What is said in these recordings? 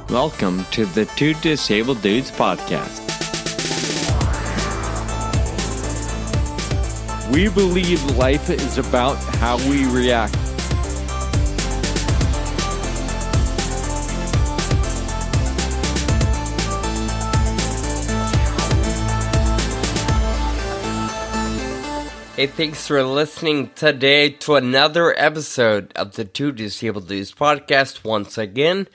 Welcome to the Two Disabled Dudes podcast. We believe life is about how we react. Hey, thanks for listening today to another episode of the Two Disabled Dudes podcast. Once again,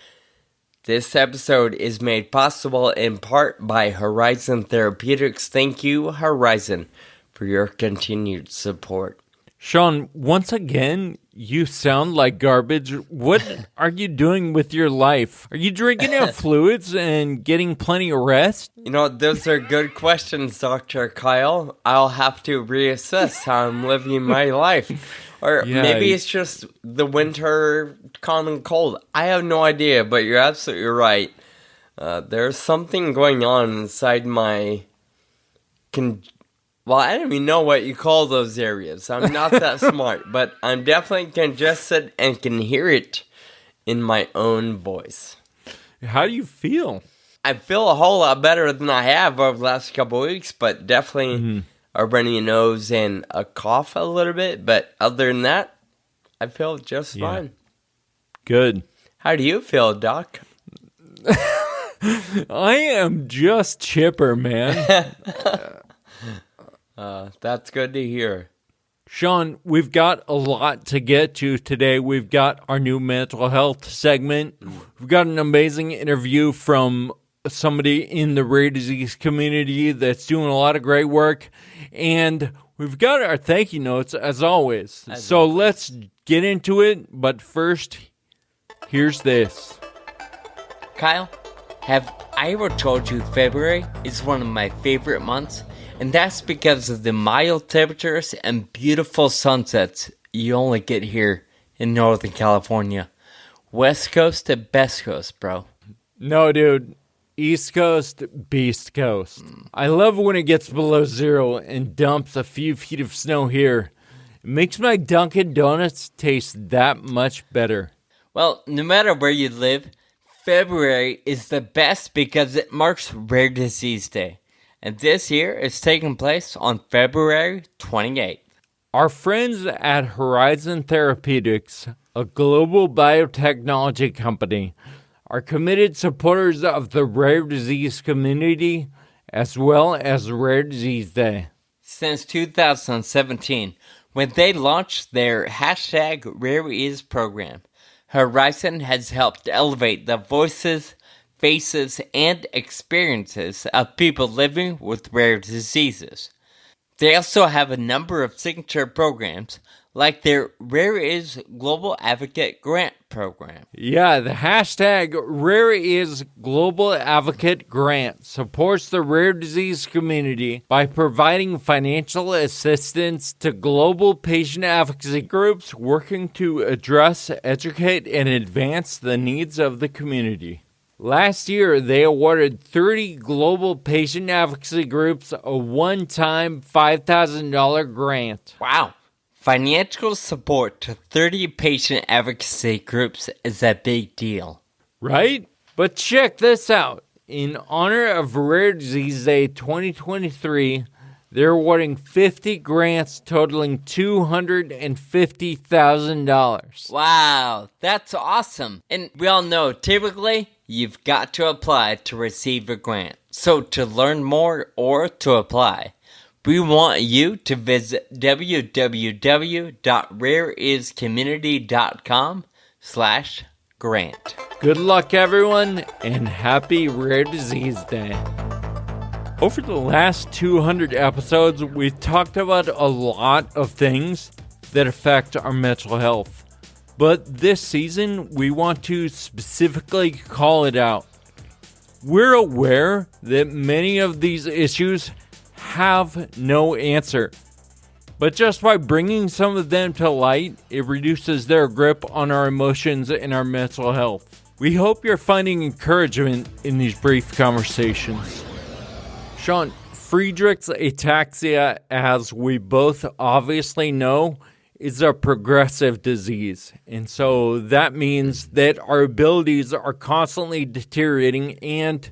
this episode is made possible in part by Horizon Therapeutics. Thank you, Horizon, for your continued support. Sean, once again, you sound like garbage. What are you doing with your life? Are you drinking enough fluids and getting plenty of rest? You know, those are good questions, Dr. Kyle. I'll have to reassess how I'm living my life. Or maybe it's just the winter common cold. I have no idea, but you're absolutely right. There's something going on inside my... Well, I don't even know what you call those areas. I'm not that smart, but I'm definitely congested and can hear it in my own voice. How do you feel? I feel a whole lot better than I have over the last couple of weeks, but definitely a runny nose and a cough a little bit. But other than that, I feel just fine. Good. How do you feel, Doc? I am just chipper, man. That's good to hear. Sean, we've got a lot to get to today. We've got our new mental health segment. We've got an amazing interview from somebody in the rare disease community that's doing a lot of great work. And we've got our thank you notes, as always. So let's get into it. But first, here's this. Kyle, have I ever told you February is one of my favorite months? And that's because of the mild temperatures and beautiful sunsets you only get here in Northern California. West Coast to best coast, bro. No, dude. East Coast, Beast Coast. I love when it gets below zero and dumps a few feet of snow here. It makes my Dunkin' Donuts taste that much better. Well, no matter where you live, February is the best because it marks Rare Disease Day. And this year is taking place on February 28th. Our friends at Horizon Therapeutics, a global biotechnology company, are committed supporters of the rare disease community as well as Rare Disease Day. Since 2017, when they launched their #RareIs program, Horizon has helped elevate the voices, faces, and experiences of people living with rare diseases. They also have a number of signature programs, like their RareIs Global Advocate Grant Program. Yeah, the #RareIs Global Advocate Grant supports the rare disease community by providing financial assistance to global patient advocacy groups working to address, educate, and advance the needs of the community. Last year, they awarded 30 global patient advocacy groups a one-time $5,000 grant. Wow. Financial support to 30 patient advocacy groups is a big deal. Right? But check this out. In honor of Rare Disease Day 2023, they're awarding 50 grants totaling $250,000. Wow, that's awesome. And we all know, typically, you've got to apply to receive a grant. So to learn more or to apply, we want you to visit www.rareiscommunity.com/grant. Good luck, everyone, and happy Rare Disease Day. Over the last 200 episodes, we've talked about a lot of things that affect our mental health. But this season, we want to specifically call it out. We're aware that many of these issues have no answer. But just by bringing some of them to light, it reduces their grip on our emotions and our mental health. We hope you're finding encouragement in these brief conversations. Sean, Friedreich's ataxia, as we both obviously know, is a progressive disease. And so that means that our abilities are constantly deteriorating, and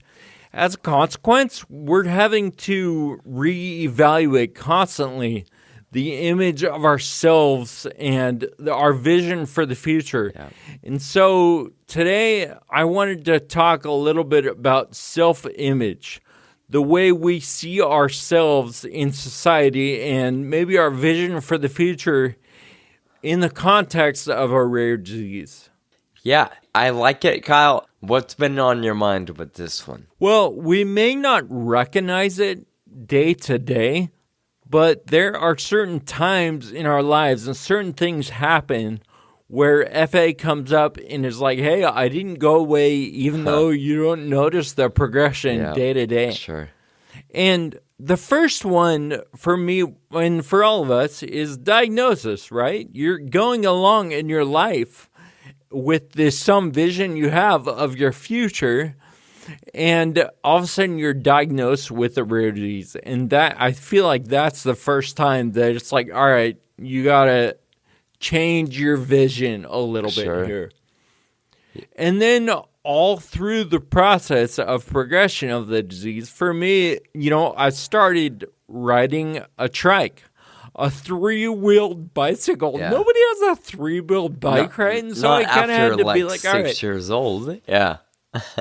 as a consequence, we're having to reevaluate constantly the image of ourselves and our vision for the future. Yeah. And so today I wanted to talk a little bit about self-image, the way we see ourselves in society, and maybe our vision for the future in the context of a rare disease. Yeah, I like it, Kyle. What's been on your mind with this one? Well, we may not recognize it day to day, but there are certain times in our lives and certain things happen where FA comes up and is like, hey, I didn't go away even though you don't notice the progression day to day. Sure. And the first one for me and for all of us is diagnosis, right? You're going along in your life with this some vision you have of your future, and all of a sudden you're diagnosed with a rare disease. And that, I feel like that's the first time that it's like, all right, you got to change your vision a little bit here. And then all through the process of progression of the disease, for me, I started riding a trike, a 3-wheeled bicycle. Yeah. Nobody has a 3-wheeled bike, right? And so I kind of had to be like, all right. 6 years old. Yeah.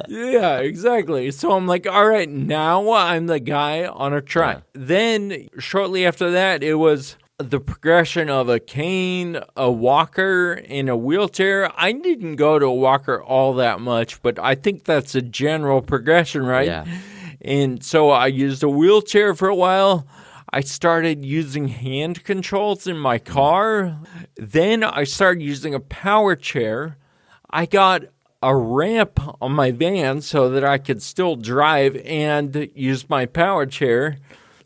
Yeah, exactly. So I'm like, all right, now I'm the guy on a trike. Yeah. Then shortly after that, it was the progression of a cane, a walker, and a wheelchair. I didn't go to a walker all that much, but I think that's a general progression, right? Yeah. And so I used a wheelchair for a while. I started using hand controls in my car. Then I started using a power chair. I got a ramp on my van so that I could still drive and use my power chair.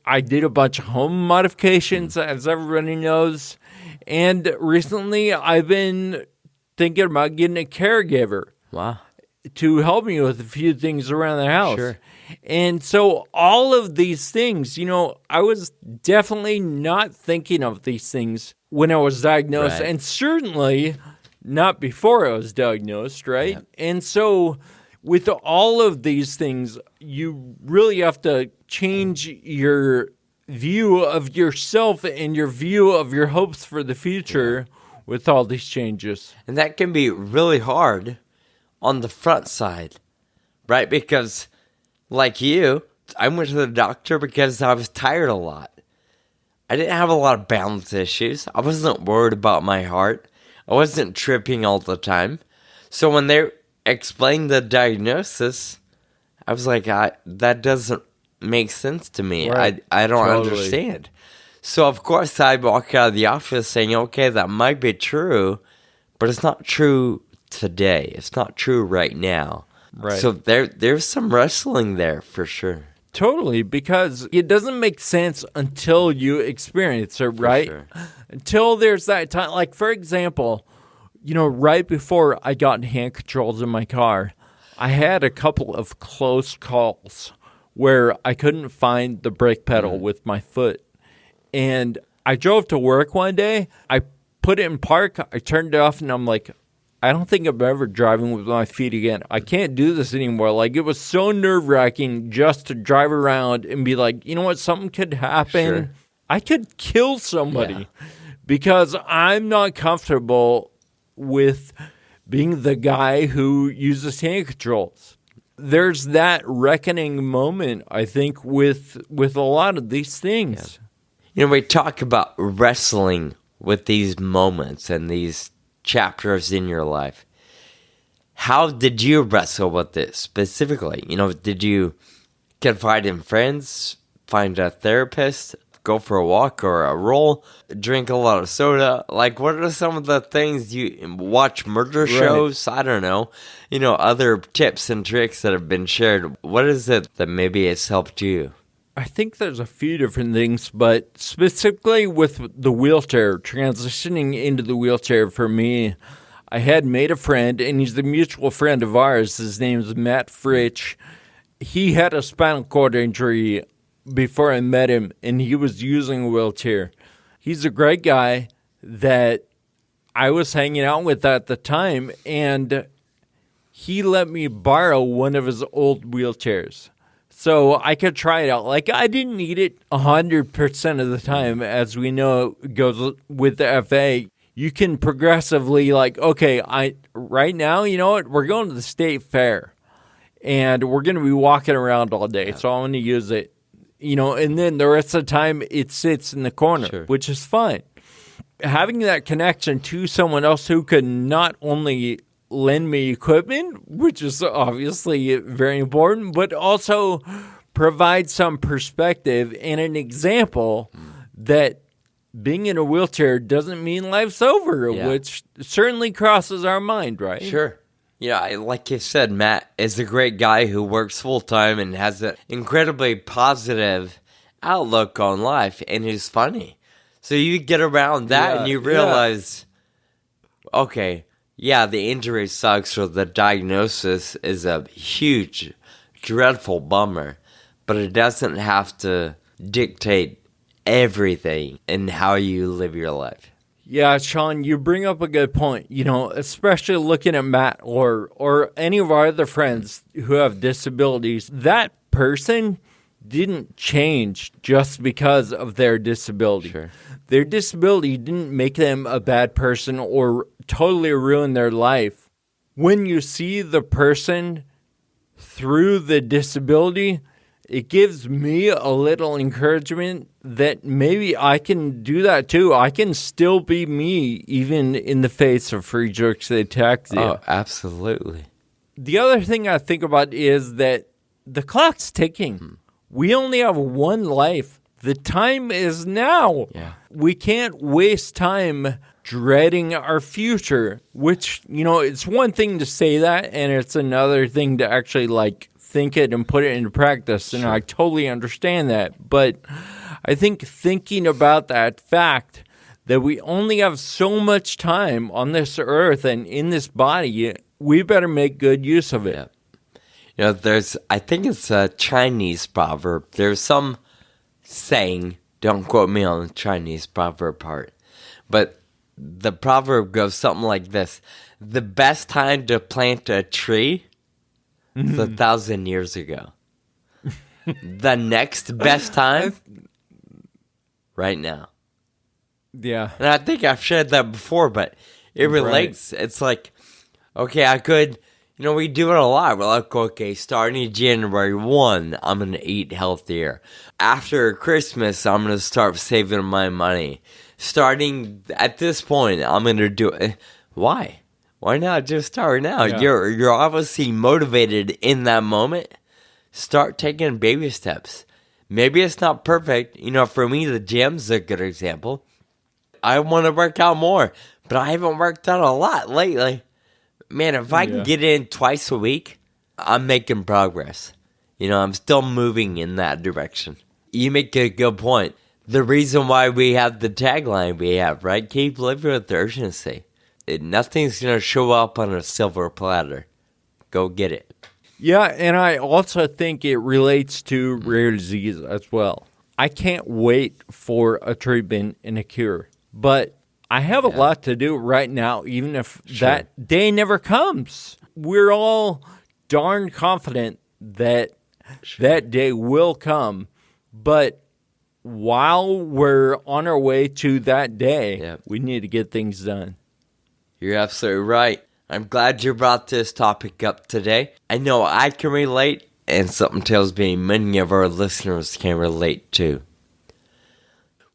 I did a bunch of home modifications, as everybody knows. And recently, I've been thinking about getting a caregiver. Wow. To help me with a few things around the house. Sure. And so all of these things, I was definitely not thinking of these things when I was diagnosed. Right. And certainly not before I was diagnosed, right? Yep. And so with all of these things, you really have to change your view of yourself and your view of your hopes for the future with all these changes. And that can be really hard on the front side, right? Because like you, I went to the doctor because I was tired a lot. I didn't have a lot of balance issues. I wasn't worried about my heart. I wasn't tripping all the time. So when they explained the diagnosis, I was like, that doesn't make sense to me. Right. I don't understand. So of course I walk out of the office saying, okay, that might be true, but it's not true today. It's not true right now. Right. So there's some wrestling there for sure. Totally, because it doesn't make sense until you experience it, right? For sure. Until there's that time. Like, for example, right before I got hand controls in my car, I had a couple of close calls where I couldn't find the brake pedal with my foot. And I drove to work one day. I put it in park. I turned it off, and I'm like, I don't think I'm ever driving with my feet again. I can't do this anymore. Like, it was so nerve-wracking just to drive around and be like, you know what, something could happen. Sure. I could kill somebody because I'm not comfortable with being the guy who uses hand controls. There's that reckoning moment, I think, with a lot of these things. Yeah. We talk about wrestling with these moments and these chapters in your life. How did you wrestle with this specifically? Did you confide in friends, find a therapist, go for a walk or a roll, drink a lot of soda? Like, what are some of the things you watch murder shows? I don't know. Other tips and tricks that have been shared. What is it that maybe has helped you? I think there's a few different things, but specifically with the wheelchair, transitioning into the wheelchair for me, I had made a friend, and he's a mutual friend of ours. His name is Matt Fritsch. He had a spinal cord injury before I met him, and he was using a wheelchair. He's a great guy. that I was hanging out with at the time, and he let me borrow one of his old wheelchairs so I could try it out. Like, I didn't need it 100% of the time. As we know, it goes with the FA. You can progressively, like, okay, right now, you know what? We're going to the state fair, and we're going to be walking around all day, so I'm going to use it. You know, and then the rest of the time, it sits in the corner, which is fine. Having that connection to someone else who could not only lend me equipment, which is obviously very important, but also provide some perspective and an example that being in a wheelchair doesn't mean life's over, which certainly crosses our mind, right? Sure. Yeah, like you said, Matt is a great guy who works full-time and has an incredibly positive outlook on life, and he's funny. So you get around that and you realize, okay, the injury sucks or the diagnosis is a huge, dreadful bummer, but it doesn't have to dictate everything in how you live your life. Yeah, Sean, you bring up a good point. You know, especially looking at Matt or any of our other friends who have disabilities, that person didn't change just because of their disability. Sure. Their disability didn't make them a bad person or totally ruin their life. When you see the person through the disability, it gives me a little encouragement that maybe I can do that too. I can still be me even in the face of Friedreich's ataxia. Oh, absolutely. The other thing I think about is that the clock's ticking. We only have one life. The time is now. Yeah. We can't waste time dreading our future, which, you know, it's one thing to say that, and it's another thing to actually, like, think it and put it into practice. And I totally understand that. But I think thinking about that fact that we only have so much time on this earth and in this body, we better make good use of it. Yeah. You know, I think it's a Chinese proverb. There's some saying, don't quote me on the Chinese proverb part, but the proverb goes something like this. The best time to plant a tree is 1,000 years ago. The next best time, right now. Yeah. And I think I've shared that before, but it relates. Right. It's like, okay, I could... You know, we do it a lot. We're like, okay, starting January 1, I'm going to eat healthier. After Christmas, I'm going to start saving my money. Starting at this point, I'm going to do it. Why? Why not just start now? Yeah. You're obviously motivated in that moment. Start taking baby steps. Maybe it's not perfect. You know, for me, the gym's a good example. I want to work out more, but I haven't worked out a lot lately. Man, if I can get in twice a week, I'm making progress. You know, I'm still moving in that direction. You make a good point. The reason why we have the tagline we have, right? Keep living with urgency. Nothing's going to show up on a silver platter. Go get it. Yeah, and I also think it relates to rare disease as well. I can't wait for a treatment and a cure, but I have a lot to do right now, even if that day never comes. We're all darn confident that that day will come. But while we're on our way to that day, we need to get things done. You're absolutely right. I'm glad you brought this topic up today. I know I can relate, and something tells me many of our listeners can relate too.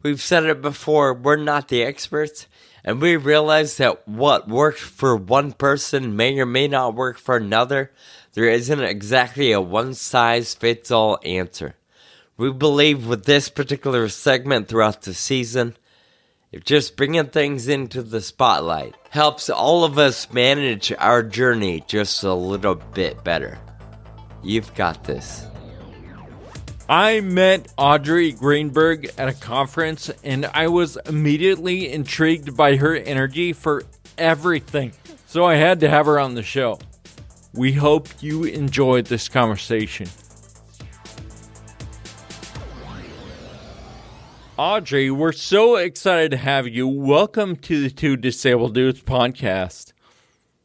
We've said it before, we're not the experts, and we realize that what works for one person may or may not work for another. There isn't exactly a one-size-fits-all answer. We believe with this particular segment throughout the season, if just bringing things into the spotlight helps all of us manage our journey just a little bit better. You've got this. I met Audrey Greenberg at a conference, and I was immediately intrigued by her energy for everything. So I had to have her on the show. We hope you enjoyed this conversation. Audrey, we're so excited to have you. Welcome to the Two Disabled Dudes podcast.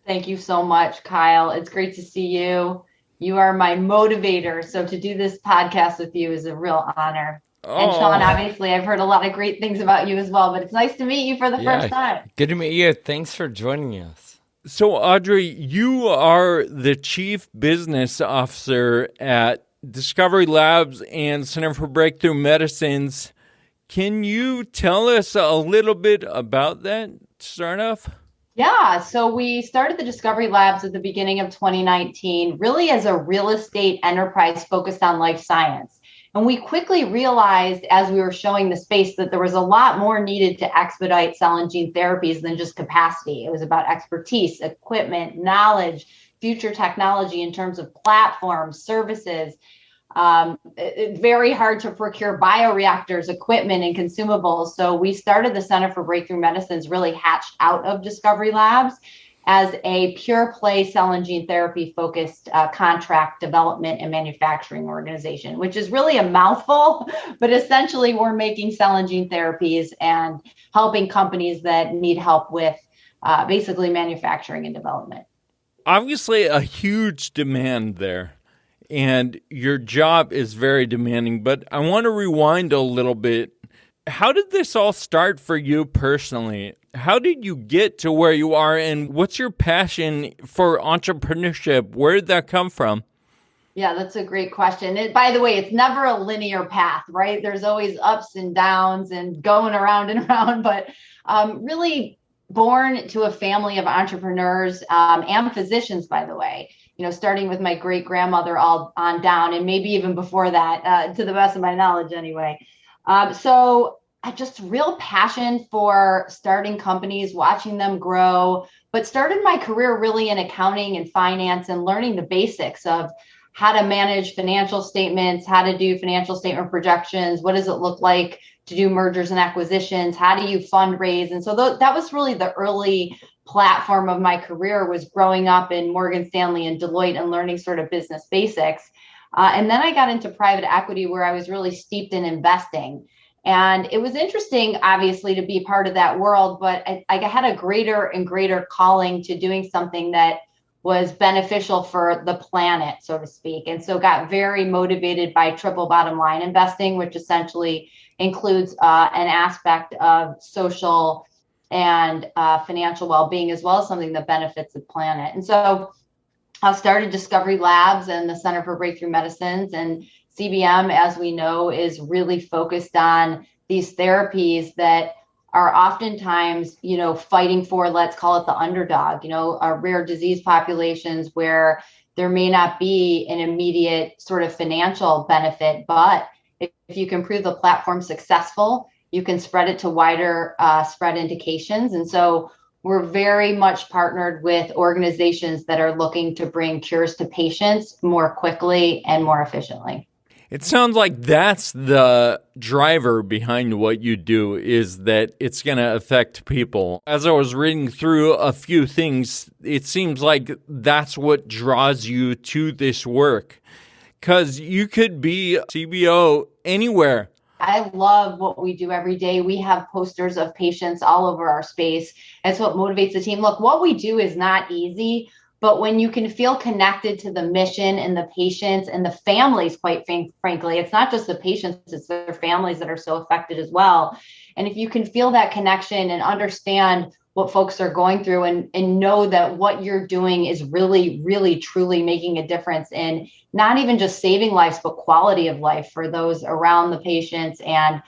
Thank you so much, Kyle. It's great to see you. You are my motivator. So to do this podcast with you is a real honor. Oh. And Sean, obviously, I've heard a lot of great things about you as well, but it's nice to meet you for the first time. Good to meet you. Thanks for joining us. So, Audrey, you are the Chief Business Officer at Discovery Labs and Center for Breakthrough Medicines. Can you tell us a little bit about that to start off? Yeah, so we started the Discovery Labs at the beginning of 2019, really as a real estate enterprise focused on life science. And we quickly realized as we were showing the space that there was a lot more needed to expedite cell and gene therapies than just capacity. It was about expertise, equipment, knowledge, future technology in terms of platforms, services. It's very hard to procure bioreactors, equipment, and consumables. So we started the Center for Breakthrough Medicines, really hatched out of Discovery Labs as a pure play cell and gene therapy focused contract development and manufacturing organization, which is really a mouthful, but essentially we're making cell and gene therapies and helping companies that need help with basically manufacturing and development. Obviously a huge demand there. And your job is very demanding, but I want to rewind a little bit. How did this all start for you personally? How did you get to where you are, and what's your passion for entrepreneurship? Where did that come from? Yeah, that's a great question. By the way, it's never a linear path, right? There's always ups and downs and going around and around, but really born to a family of entrepreneurs and physicians, by the way. You know, starting with my great grandmother all on down, and maybe even before that, to the best of my knowledge anyway. So I just real passion for starting companies, watching them grow, but started my career really in accounting and finance and learning the basics of how to manage financial statements, how to do financial statement projections, what does it look like to do mergers and acquisitions, how do you fundraise? And so that was really the early platform of my career, was growing up in Morgan Stanley and Deloitte and learning sort of business basics. And then I got into private equity, where I was really steeped in investing. And it was interesting, obviously, to be part of that world, but I had a greater and greater calling to doing something that was beneficial for the planet, so to speak. And so got very motivated by triple bottom line investing, which essentially includes an aspect of social and financial well-being, as well as something that benefits the planet. And so I started Discovery Labs and the Center for Breakthrough Medicines, and CBM, as we know, is really focused on these therapies that are oftentimes, you know, fighting for, let's call it the underdog, you know, rare disease populations where there may not be an immediate sort of financial benefit, but if you can prove the platform successful, you can spread it to wider spread indications. And so we're very much partnered with organizations that are looking to bring cures to patients more quickly and more efficiently. It sounds like that's the driver behind what you do, is that it's going to affect people. As I was reading through a few things, it seems like that's what draws you to this work, because you could be CBO anywhere. I love what we do every day. We have posters of patients all over our space. That's what motivates the team. Look, what we do is not easy, but when you can feel connected to the mission and the patients and the families, quite frankly, it's not just the patients, it's their families that are so affected as well. And if you can feel that connection and understand what folks are going through and know that what you're doing is really, really, truly making a difference in not even just saving lives, but quality of life for those around the patients and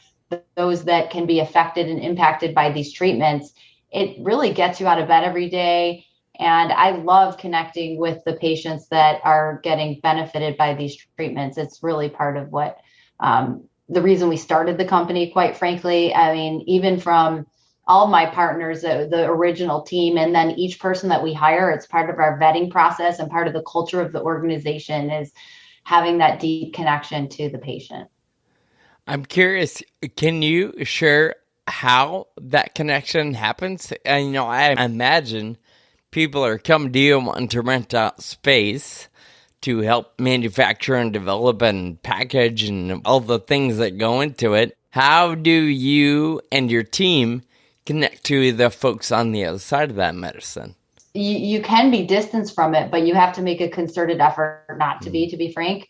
those that can be affected and impacted by these treatments, it really gets you out of bed every day. And I love connecting with the patients that are getting benefited by these treatments. It's really part of what the reason we started the company, quite frankly. I mean, even from all of my partners, the original team, and then each person that we hire, it's part of our vetting process, and part of the culture of the organization is having that deep connection to the patient. I'm curious, can you share how that connection happens? And, you know, I imagine people are coming to you wanting to rent out space to help manufacture and develop and package and all the things that go into it. How do you and your team connect to the folks on the other side of that medicine? You can be distanced from it, but you have to make a concerted effort not to be frank.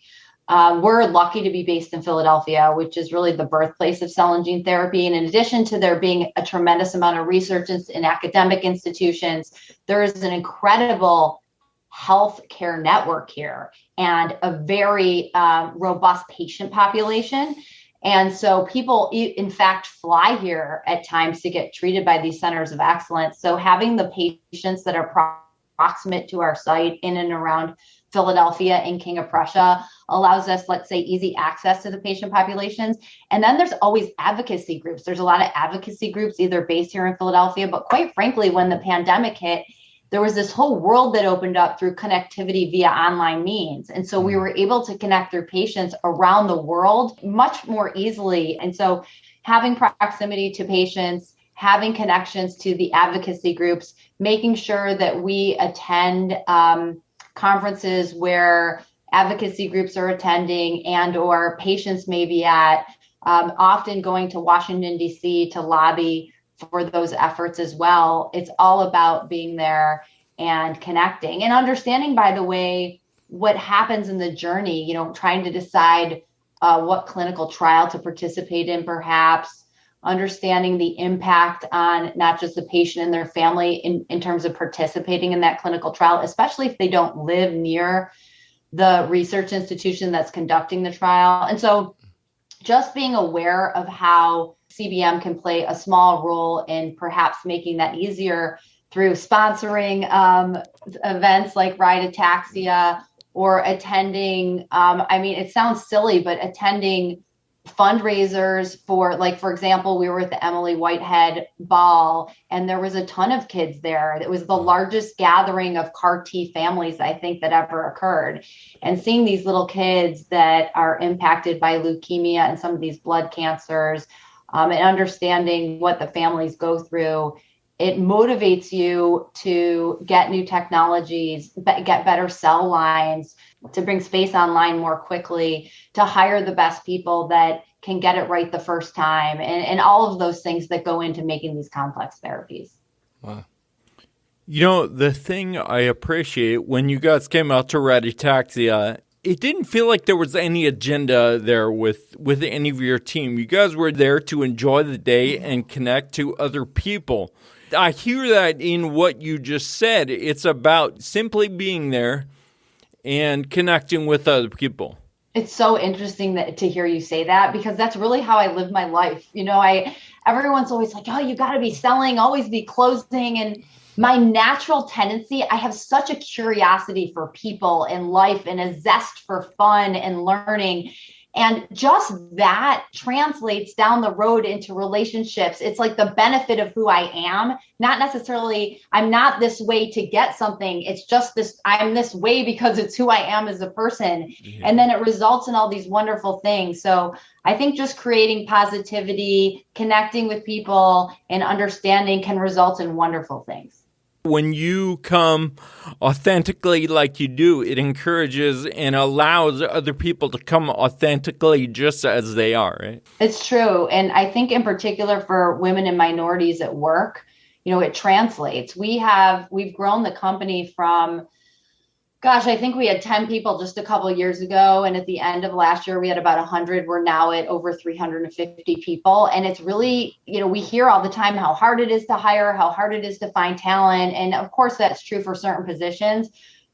We're lucky to be based in Philadelphia, which is really the birthplace of cell and gene therapy. And in addition to there being a tremendous amount of research in academic institutions, there is an incredible healthcare network here and a very robust patient population. And so people, in fact, fly here at times to get treated by these centers of excellence. So having the patients that are proximate to our site in and around Philadelphia and King of Prussia allows us, let's say, easy access to the patient populations. And then there's always advocacy groups. There's a lot of advocacy groups either based here in Philadelphia, but quite frankly, when the pandemic hit, there was this whole world that opened up through connectivity via online means. And so we were able to connect through patients around the world much more easily. And so having proximity to patients, having connections to the advocacy groups, making sure that we attend conferences where advocacy groups are attending and or patients may be at, often going to Washington, D.C. to lobby for those efforts as well. It's all about being there and connecting and understanding, by the way, what happens in the journey, trying to decide what clinical trial to participate in, perhaps understanding the impact on not just the patient and their family in terms of participating in that clinical trial, especially if they don't live near the research institution that's conducting the trial. And so just being aware of how CBM can play a small role in perhaps making that easier through sponsoring events like Ride Ataxia or attending, it sounds silly, but attending fundraisers for example, we were at the Emily Whitehead Ball and there was a ton of kids there. It was the largest gathering of CAR T families, I think, that ever occurred. And seeing these little kids that are impacted by leukemia and some of these blood cancers, and understanding what the families go through, it motivates you to get new technologies, get better cell lines, to bring space online more quickly, to hire the best people that can get it right the first time, and all of those things that go into making these complex therapies. Wow. The thing I appreciate when you guys came out to Ride Ataxia, it didn't feel like there was any agenda there with any of your team. You guys were there to enjoy the day and connect to other people. I hear that in what you just said. It's about simply being there and connecting with other people. It's so interesting to hear you say that, because that's really how I live my life. Everyone's always like, oh, you got to be selling, always be closing. And my natural tendency, I have such a curiosity for people and life and a zest for fun and learning. And just that translates down the road into relationships. It's like the benefit of who I am, not necessarily I'm not this way to get something. It's just I'm this way because it's who I am as a person. Yeah. And then it results in all these wonderful things. So I think just creating positivity, connecting with people, and understanding can result in wonderful things. When you come authentically like you do, it encourages and allows other people to come authentically just as they are, right? It's true. And I think in particular for women and minorities at work, it translates. We've grown the company from, I think we had 10 people just a couple of years ago. And at the end of last year, we had about 100. We're now at over 350 people. And it's really, we hear all the time how hard it is to hire, how hard it is to find talent. And of course, that's true for certain positions.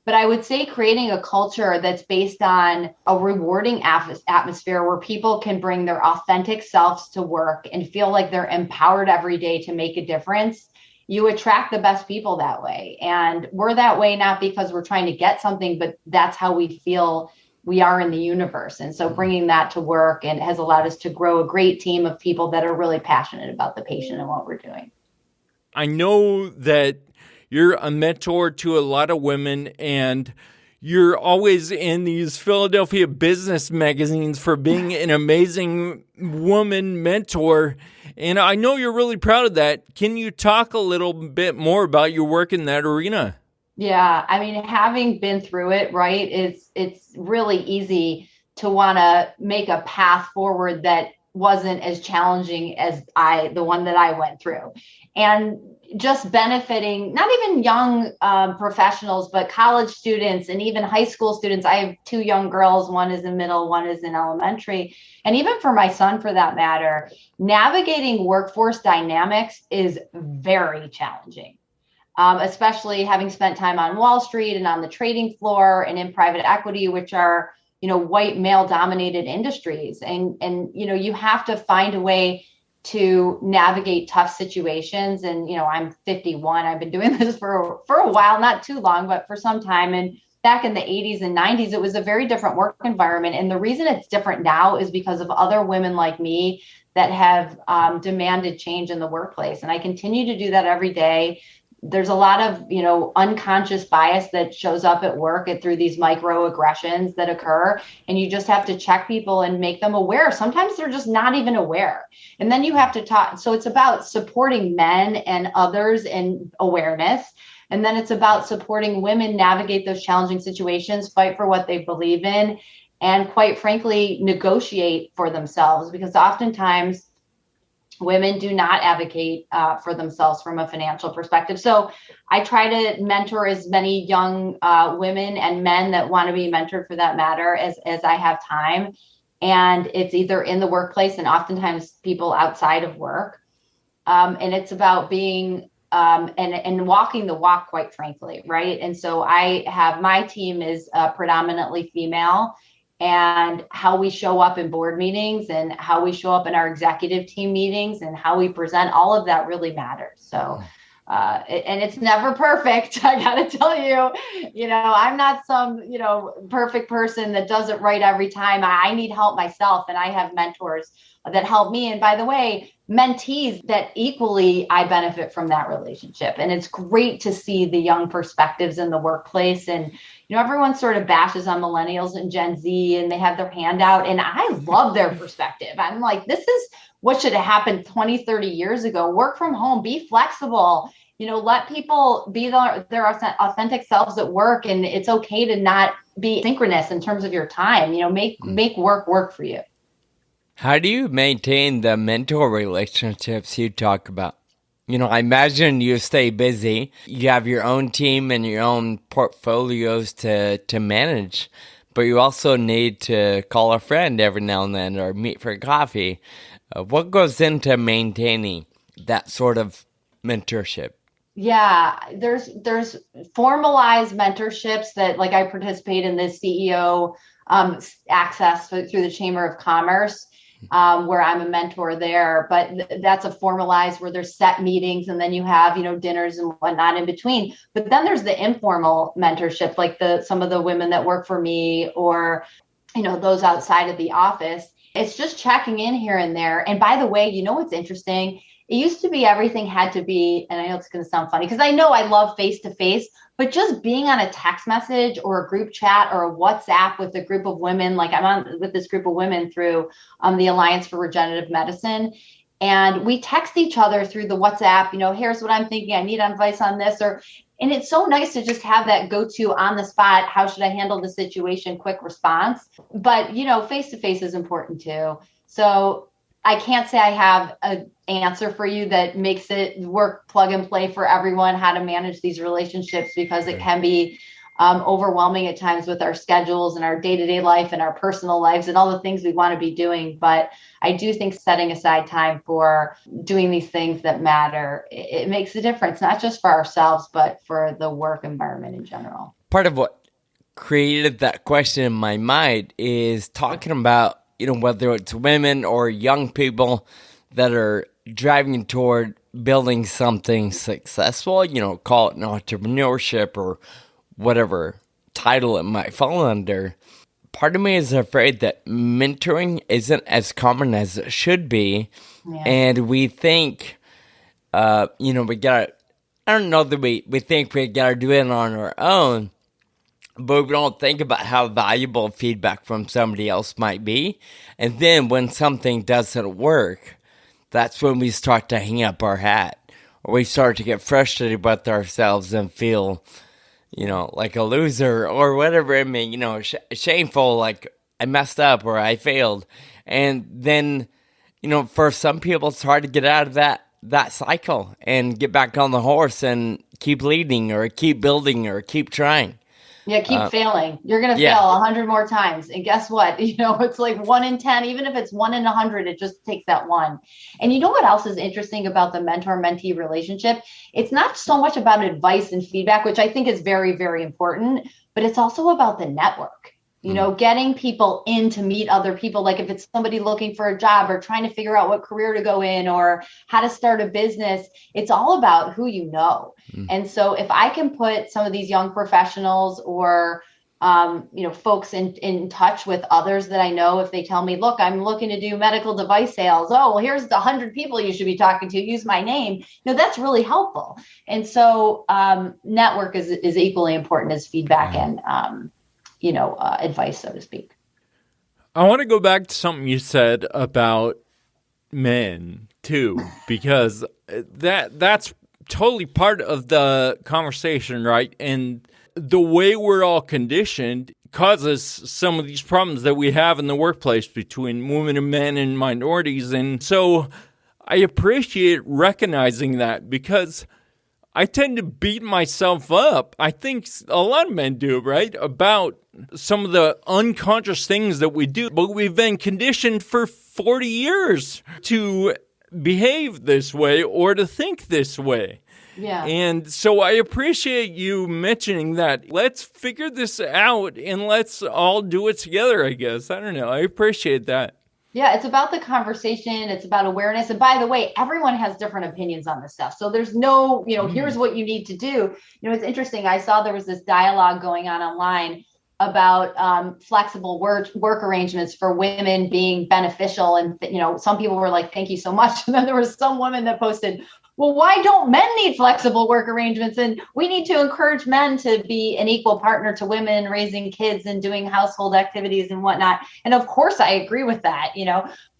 But I would say creating a culture that's based on a rewarding atmosphere where people can bring their authentic selves to work and feel like they're empowered every day to make a difference. You attract the best people that way. And we're that way, not because we're trying to get something, but that's how we feel we are in the universe. And so bringing that to work and has allowed us to grow a great team of people that are really passionate about the patient and what we're doing. I know that you're a mentor to a lot of women, and you're always in these Philadelphia business magazines for being an amazing woman mentor. And I know you're really proud of that. Can you talk a little bit more about your work in that arena? Yeah, having been through it, right, it's really easy to want to make a path forward that wasn't as challenging as the one that I went through. And just benefiting not even young professionals, but college students and even high school students. I have two young girls, one is in middle, one is in elementary. And even for my son, for that matter, navigating workforce dynamics is very challenging. Especially having spent time on Wall Street and on the trading floor and in private equity, which are, white male dominated industries. And, you have to find a way to navigate tough situations. And, I'm 51. I've been doing this for a while, not too long, but for some time. And back in the 80s and 90s, it was a very different work environment. And the reason it's different now is because of other women like me that have demanded change in the workplace. And I continue to do that every day. There's a lot of, unconscious bias that shows up at work through these microaggressions that occur. And you just have to check people and make them aware. Sometimes they're just not even aware. And then you have to talk. So it's about supporting men and others in awareness. And then it's about supporting women navigate those challenging situations, fight for what they believe in, and quite frankly, negotiate for themselves, because oftentimes women do not advocate for themselves from a financial perspective. So I try to mentor as many young women and men that want to be mentored, for that matter, as I have time. And it's either in the workplace and oftentimes people outside of work. And it's about being and walking the walk, quite frankly, right? And so I have, my team is predominantly female. And how we show up in board meetings and how we show up in our executive team meetings and how we present, all of that really matters. So, and it's never perfect. I got to tell you, I'm not some, perfect person that does it right every time. I need help myself, and I have mentors that help me. And by the way, mentees that equally I benefit from that relationship. And it's great to see the young perspectives in the workplace. And, everyone sort of bashes on millennials and Gen Z, and they have their hand out. And I love their perspective. I'm like, this is what should have happened 20, 30 years ago. Work from home, be flexible, let people be their authentic selves at work. And it's okay to not be synchronous in terms of your time, make work for you. How do you maintain the mentor relationships you talk about? I imagine you stay busy. You have your own team and your own portfolios to manage, but you also need to call a friend every now and then or meet for coffee. What goes into maintaining that sort of mentorship? Yeah, there's formalized mentorships that, like, I participate in this CEO access through the Chamber of Commerce. Where I'm a mentor there, but that's a formalized, where there's set meetings and then you have, dinners and whatnot in between. But then there's the informal mentorship, like some of the women that work for me, or, those outside of the office. It's just checking in here and there. And by the way, what's interesting? It used to be everything had to be, and I know it's going to sound funny because I know I love face-to-face, but just being on a text message or a group chat or a WhatsApp with a group of women, like I'm on with this group of women through the Alliance for Regenerative Medicine. And we text each other through the WhatsApp, here's what I'm thinking, I need advice on this, and it's so nice to just have that go-to on the spot. How should I handle the situation? Quick response. But, face-to-face is important too. So I can't say I have an answer for you that makes it work plug and play for everyone, how to manage these relationships, because it can be overwhelming at times with our schedules and our day-to-day life and our personal lives and all the things we want to be doing. But I do think setting aside time for doing these things that matter, it makes a difference, not just for ourselves, but for the work environment in general. Part of what created that question in my mind is talking about, whether it's women or young people that are driving toward building something successful, call it an entrepreneurship or whatever title it might fall under. Part of me is afraid that mentoring isn't as common as it should be. Yeah. And we think, we gotta, I don't know that we think we gotta do it on our own, but we don't think about how valuable feedback from somebody else might be. And then when something doesn't work, that's when we start to hang up our hat, or we start to get frustrated with ourselves and feel, like a loser or whatever. I mean, shameful, like I messed up or I failed. And then For some people, it's hard to get out of that cycle and get back on the horse and keep leading or keep building or keep trying. Yeah, keep failing. You're going to fail 100 more times. And guess what? It's like 1 in 10, even if it's 1 in 100, it just takes that one. And you know what else is interesting about the mentor-mentee relationship? It's not so much about advice and feedback, which I think is very, very important, but it's also about the network. Getting people in to meet other people, like if it's somebody looking for a job or trying to figure out what career to go in or how to start a business, it's all about who you know. And so if I can put some of these young professionals or, folks in touch with others that I know, if they tell me, look, I'm looking to do medical device sales. Oh, well, here's the 100 people you should be talking to. Use my name. That's really helpful. And so network is equally important as feedback and advice, so to speak. I want to go back to something you said about men too, because that's totally part of the conversation, right? And the way we're all conditioned causes some of these problems that we have in the workplace between women and men and minorities. And so I appreciate recognizing that, because I tend to beat myself up. I think a lot of men do, right? About some of the unconscious things that we do. But we've been conditioned for 40 years to behave this way or to think this way. Yeah. And so I appreciate you mentioning that. Let's figure this out and let's all do it together, I guess. I don't know. I appreciate that. Yeah, it's about the conversation. It's about awareness. And by the way, everyone has different opinions on this stuff. So there's no, here's what you need to do. It's interesting. I saw there was this dialogue going on online about flexible work arrangements for women being beneficial. And, some people were like, thank you so much. And then there was some woman that posted, well, why don't men need flexible work arrangements? And we need to encourage men to be an equal partner to women, raising kids and doing household activities and whatnot. And of course, I agree with that,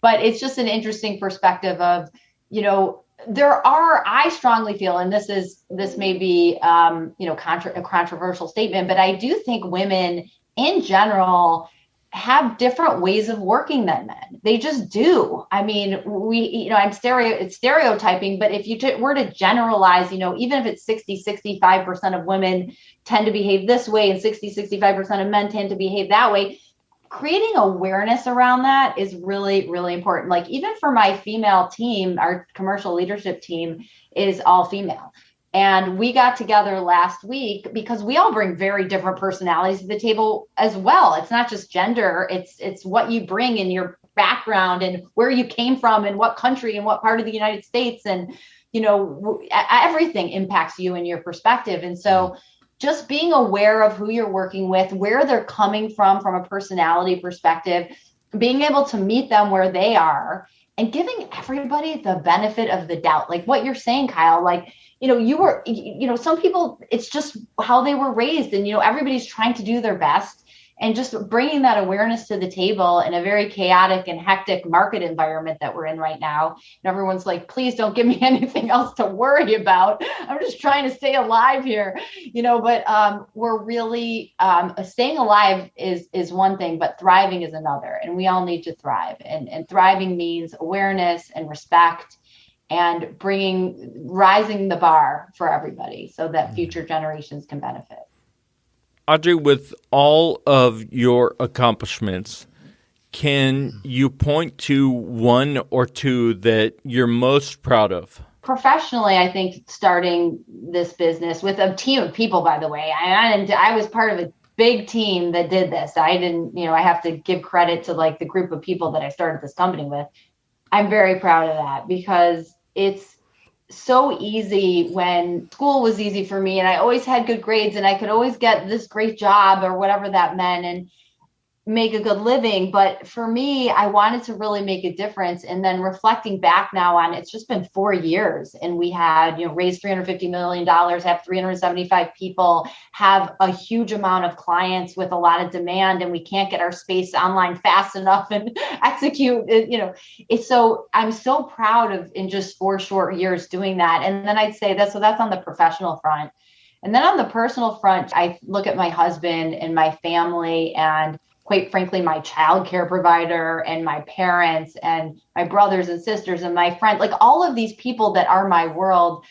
but it's just an interesting perspective of, I strongly feel, and this may be, a controversial statement, but I do think women in general have different ways of working than men. They just do. I mean, it's stereotyping, but if you were to generalize, even if it's 65% of women tend to behave this way and 65% of men tend to behave that way, creating awareness around that is really, really important. Like even for my female team, our commercial leadership team is all female. And we got together last week because we all bring very different personalities to the table as well. It's not just gender. It's what you bring in your background and where you came from and what country and what part of the United States. And, everything impacts you and your perspective. And so just being aware of who you're working with, where they're coming from a personality perspective, being able to meet them where they are and giving everybody the benefit of the doubt. Like what you're saying, Kyle, like, some people, it's just how they were raised and, everybody's trying to do their best, and just bringing that awareness to the table in a very chaotic and hectic market environment that we're in right now. And everyone's like, please don't give me anything else to worry about. I'm just trying to stay alive here, but we're really staying alive is one thing, but thriving is another. And we all need to thrive. And thriving means awareness and respect and rising the bar for everybody so that future generations can benefit. Audrey, with all of your accomplishments, can you point to one or two that you're most proud of? Professionally, I think starting this business with a team of people, by the way, I was part of a big team that did this. I didn't, I have to give credit to like the group of people that I started this company with. I'm very proud of that because it's so easy when school was easy for me and I always had good grades and I could always get this great job or whatever that meant and make a good living. But for me, I wanted to really make a difference. And then reflecting back now on, it's just been 4 years and we had, raised $350 million, have 375 people, have a huge amount of clients with a lot of demand, and we can't get our space online fast enough and execute, it's so, I'm so proud of in just 4 short years doing that. And then I'd say that's on the professional front. And then on the personal front, I look at my husband and my family, and quite frankly, my childcare provider and my parents and my brothers and sisters and my friends, like all of these people that are my world.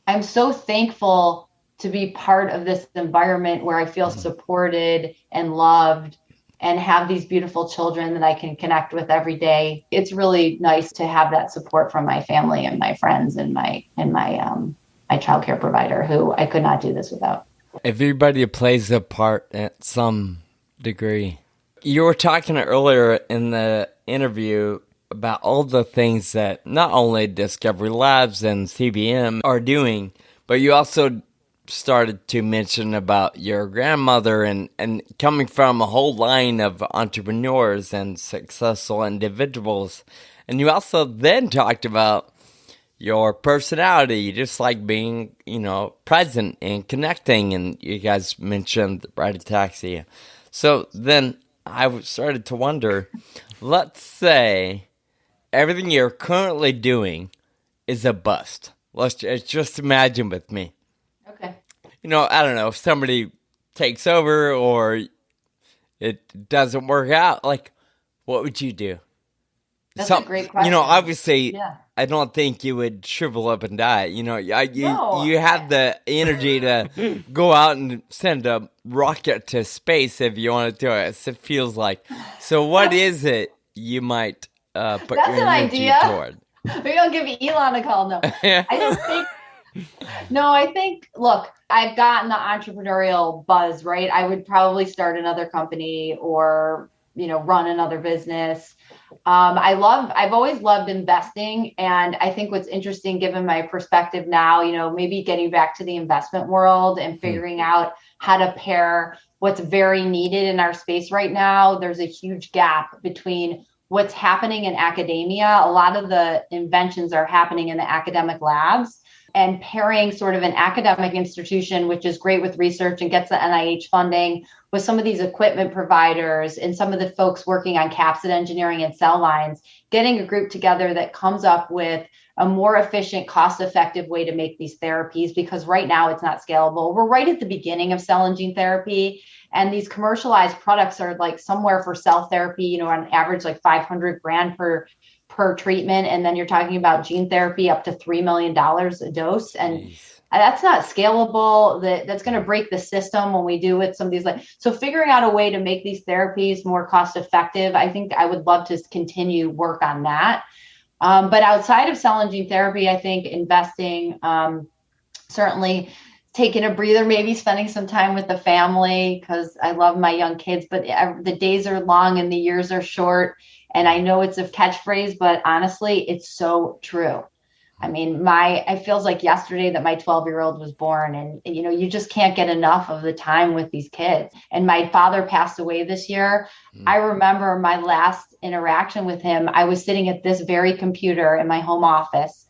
I'm so thankful to be part of this environment where I feel supported and loved and have these beautiful children that I can connect with every day. It's really nice to have that support from my family and my friends and my childcare provider, who I could not do this without. Everybody plays a part at some degree. You were talking earlier in the interview about all the things that not only Discovery Labs and CBM are doing, but you also started to mention about your grandmother and coming from a whole line of entrepreneurs and successful individuals. And you also then talked about your personality. You just like being, present and connecting. And you guys mentioned Ride a Taxi. So then I started to wonder, let's say everything you're currently doing is a bust. Let's just imagine with me. Okay. I don't know, if somebody takes over or it doesn't work out, like, what would you do? That's a great question. Obviously, yeah. I don't think you would shrivel up and die. You have the energy to go out and send a rocket to space if you want to do it. It feels like. So what is it you might put That's your energy toward? Maybe I'll give Elon a call. No, I think, look, I've gotten the entrepreneurial buzz, right? I would probably start another company or, run another business. I've always loved investing. And I think what's interesting, given my perspective now, maybe getting back to the investment world and figuring out how to pair what's very needed in our space right now. There's a huge gap between what's happening in academia. A lot of the inventions are happening in the academic labs, and pairing sort of an academic institution, which is great with research and gets the NIH funding, with some of these equipment providers and some of the folks working on capsid engineering and cell lines, getting a group together that comes up with a more efficient, cost-effective way to make these therapies, because right now it's not scalable. We're right at the beginning of cell and gene therapy, and these commercialized products are like somewhere for cell therapy, on average, like $500,000 per treatment. And then you're talking about gene therapy up to $3 million a dose. And that's not scalable. That's going to break the system when we do with some of these. So figuring out a way to make these therapies more cost effective, I think I would love to continue work on that. But outside of cell and gene therapy, I think investing, certainly taking a breather, maybe spending some time with the family, because I love my young kids, but the days are long and the years are short. And I know it's a catchphrase, but honestly, it's so true. I mean, it feels like yesterday that my 12-year-old was born, and, you just can't get enough of the time with these kids. And my father passed away this year. I remember my last interaction with him. I was sitting at this very computer in my home office,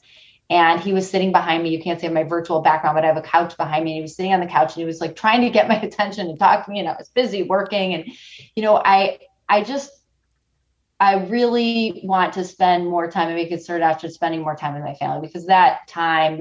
and he was sitting behind me. You can't see my virtual background, but I have a couch behind me. And he was sitting on the couch, and he was like trying to get my attention and talk to me. And I was busy working. And, I really want to spend more time and make it start after spending more time with my family, because that time,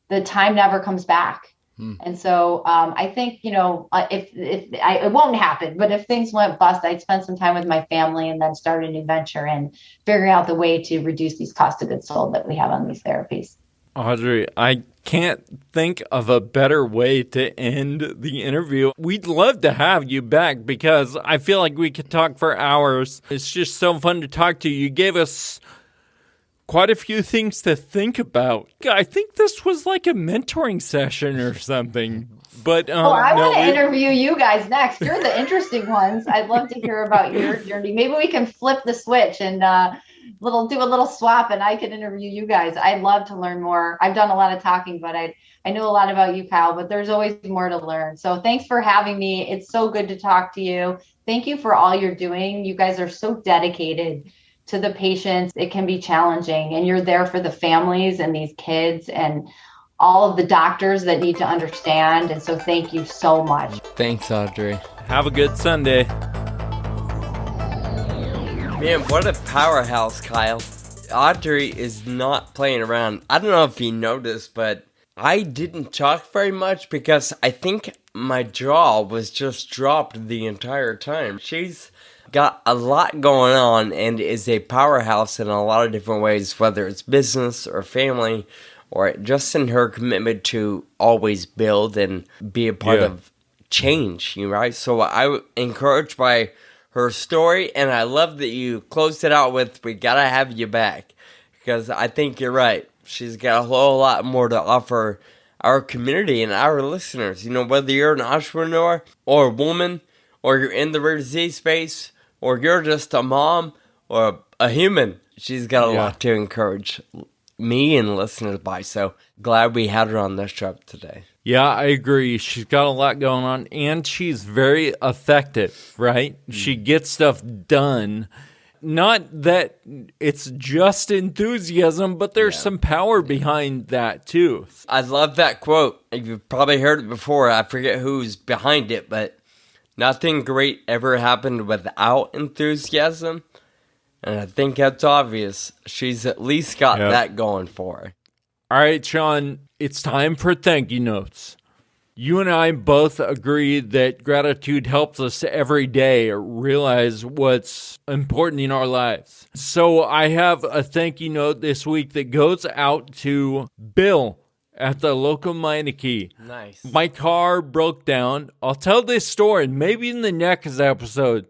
the time never comes back. And so I think, it won't happen, but if things went bust, I'd spend some time with my family and then start a new venture and figuring out the way to reduce these cost of goods sold that we have on these therapies. Audrey, I can't think of a better way to end the interview. We'd love to have you back, because I feel like we could talk for hours. It's just so fun to talk to you. You gave us quite a few things to think about. I think this was like a mentoring session or something. But I want to interview you guys next. You're the interesting ones. I'd love to hear about your journey. Maybe we can flip the switch and do a little swap, and I can interview you guys. I'd love to learn more. I've done a lot of talking, but I know a lot about you, Kyle, but there's always more to learn. So thanks for having me. It's so good to talk to you. Thank you for all you're doing. You guys are so dedicated to the patients. It can be challenging, and you're there for the families and these kids and all of the doctors that need to understand. And so thank you so much. Thanks, Audrey. Have a good Sunday. Man, what a powerhouse, Kyle. Audrey is not playing around. I don't know if you noticed, but I didn't talk very much because I think my jaw was just dropped the entire time. She's got a lot going on and is a powerhouse in a lot of different ways, whether it's business or family, or just in her commitment to always build and be a part of change, right? So I'm encouraged by her story, and I love that you closed it out with, we gotta have you back, because I think you're right. She's got a whole lot more to offer our community and our listeners. You know, whether you're an entrepreneur or a woman, or you're in the rare disease space, or you're just a mom or a human, she's got a lot to encourage me and listeners by. So glad we had her on this show today. Yeah, I agree. She's got a lot going on, and she's very effective, right? She gets stuff done. Not that it's just enthusiasm, but there's some power behind that, too. I love that quote. You've probably heard it before. I forget who's behind it, but nothing great ever happened without enthusiasm. And I think that's obvious. She's at least got that going for her. All right, Sean, it's time for thank you notes. You and I both agree that gratitude helps us every day realize what's important in our lives. So I have a thank you note this week that goes out to Bill at the local Meineke. Nice. My car broke down. I'll tell this story maybe in the next episode,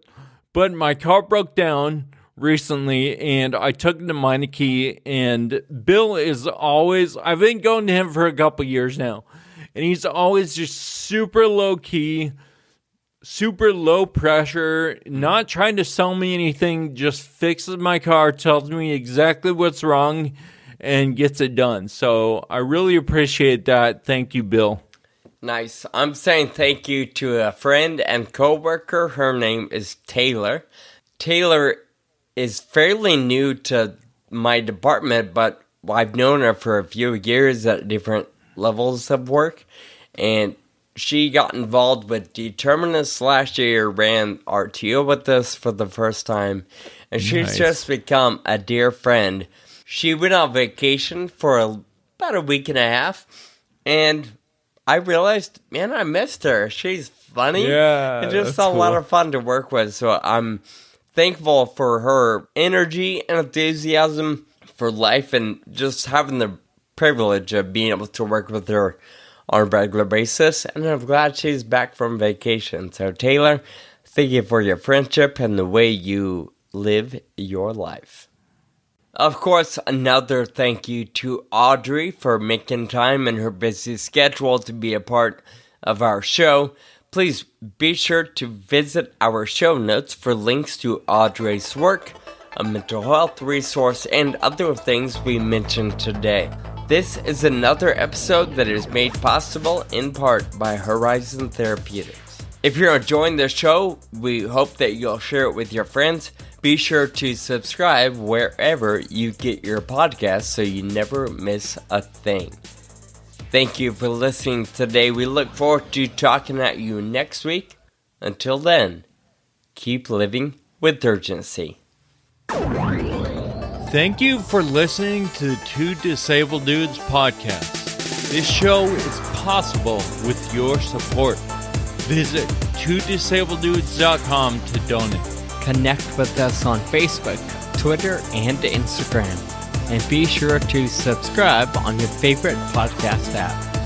but my car broke down recently, and I took it to Meineke, and Bill is always, I've been going to him for a couple years now, and he's always just super low-key, super low pressure, not trying to sell me anything, just fixes my car, tells me exactly what's wrong, and gets it done. So I really appreciate that. Thank you, Bill. Nice. I'm saying thank you to a friend and coworker. Her name is Taylor. Taylor is fairly new to my department, but I've known her for a few years at different levels of work, and she got involved with Determinus last year, ran RTO with us for the first time, and she's just become a dear friend. She went on vacation for about a week and a half, and I realized, man, I missed her. She's funny, and just a lot of fun to work with, so I'm thankful for her energy and enthusiasm for life, and just having the privilege of being able to work with her on a regular basis. And I'm glad she's back from vacation. So Taylor, thank you for your friendship and the way you live your life. Of course, another thank you to Audrey for making time in her busy schedule to be a part of our show. Please be sure to visit our show notes for links to Audrey's work, a mental health resource, and other things we mentioned today. This is another episode that is made possible in part by Horizon Therapeutics. If you're enjoying this show, we hope that you'll share it with your friends. Be sure to subscribe wherever you get your podcasts so you never miss a thing. Thank you for listening today. We look forward to talking at you next week. Until then, keep living with urgency. Thank you for listening to the Two Disabled Dudes podcast. This show is possible with your support. Visit twodisableddudes.com to donate. Connect with us on Facebook, Twitter, and Instagram. And be sure to subscribe on your favorite podcast app.